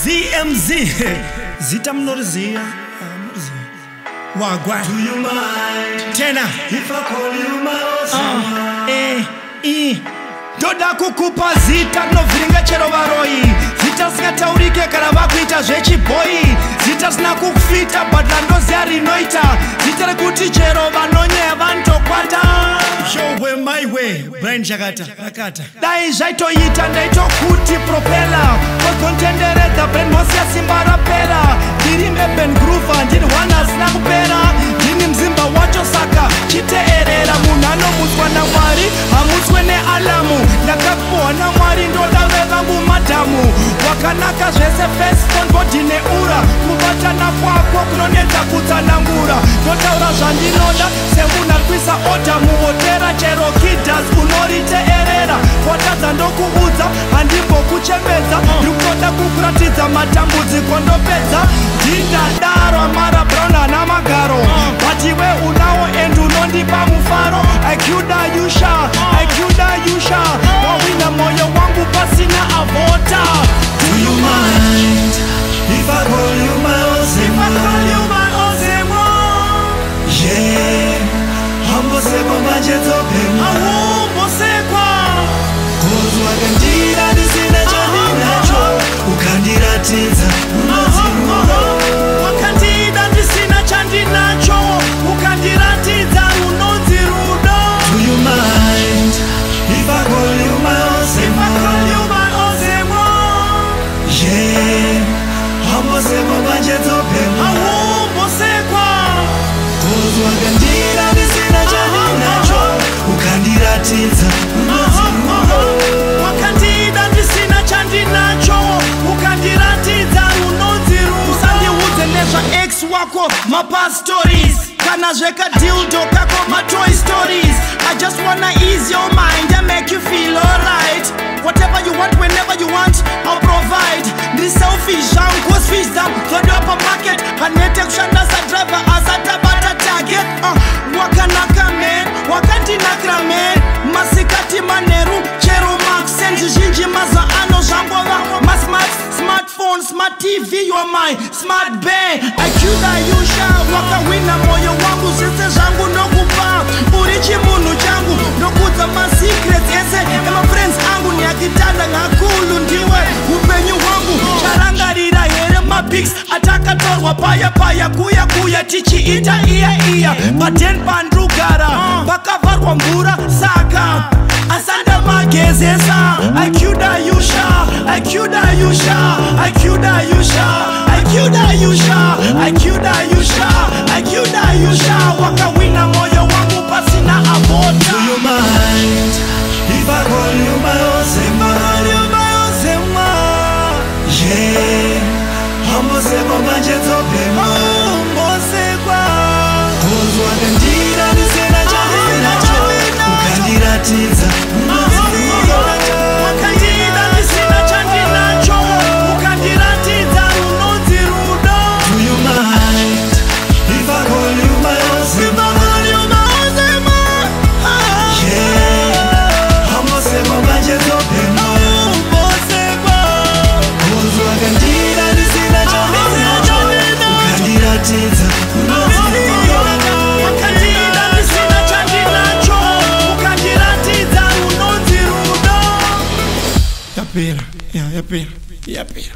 ZMZ Zita mnorizia Wagwan. Do you mind Tena if I call you my Doda kukupa zita noviringa chero varoi. Zita singataurike kana vakuita zvechiboi. Zita sina kukufita but landoziya rinoita. Zita rekuti chero vanonyeya vanotokwata. Your way my way Brian Chakata rakata. Dai zvaitoita ndaitokuti propeller kokontenderedza brand mosia simba rapera. Ndiri Ben Groove ndiri one asina kupera. Ndini mzimba wacho saka chiteerera. Munhu anomutswa naMwari hamutswe nealamu. Ndakapuwa naMwari ndoda vevangu madhamu. Wakanaka zvese Facebook body neura. Kubatana kwako kunonetsa kutsanangura. Ndotaura zvandinoda semunhu arikuisa order muhotera. Chero kidas unoriteerera. Kotadza ndokuudza handimbokuchembedza. Ndikutoda kukuratidza matambudziko ndopedza. Ndingadaro Amara Brown hana magaro. But iwe unawo and unondipa mufaro. IQda Yusha, IQda Yusha. Wawina moyo wangu pasina avota. Do you mind if I call you my Ozema? If I call you my Ozema, yeah, hambosekwa manje topema. Ahumbosekwa. Cause wakandira ndisina chandinacho. Ukandiratidza unodzirudo. Wakandira ndisina chandinacho. Ukandiratidza unodzirudo. Do you mind if I call you my Ozema? If I call you my Ozema, yeah, hambosekwa manje topema. ahumbosekwa. Cause wakandira ndisina chandinacho. Ukandiratidza unodzirudo. Wakandida ndisina chandinacho. Ukandiratidza unodzirudo. Usandiudze nezva ex wako mapast stories. Kana zvekadildo kako matoy stories. I just wanna ease your mind and make you feel alright. Whatever you want, whenever you want, I'll provide. This selfish jam, cause fish down, throw up a market. Hanete kushanda sa driver, asatabata target. Wakanaka man, wakandinakra man. Masikati maneru, chero max, senzi jinji maza ano jambova. My smartphone, smart TV, you are my smart bang. IQda Yusha, wakawina moyo wangu, zese zangu nokupa. Urichi munu changu, nokudza ma secrets, ese ema friends angu. Nyakitanda ngakulu ndiwe upenyu wangu. Charangarira here mapics, atakatorwa paya kuya tichiita iya. Paten pandrugara, pakavarwa mvura saka. Asanda magezesa. IQda Yusha, IQda Yusha, IQda Yusha, IQda Yusha, IQda Yusha, IQda Yusha. Wakawina moyo wangu pasina avota. Do you mind if I call you my Ozema? Yeah, hambosekwa manje topema. Cause wakandira ndisina chandinacho. Ukandiratidza unodzirudo. Wakandida ndisina chandinacho. Ukandiratidza unodzirudo. Do you mind if I call you my Ozema? Yeah, hambosekwa manje topema. Cause wakandira ndisina chandinacho. Ukandiratidza unodzirudo. Wakandida ndisina chandinacho. Ukandiratidza unodzirudo. Yapera.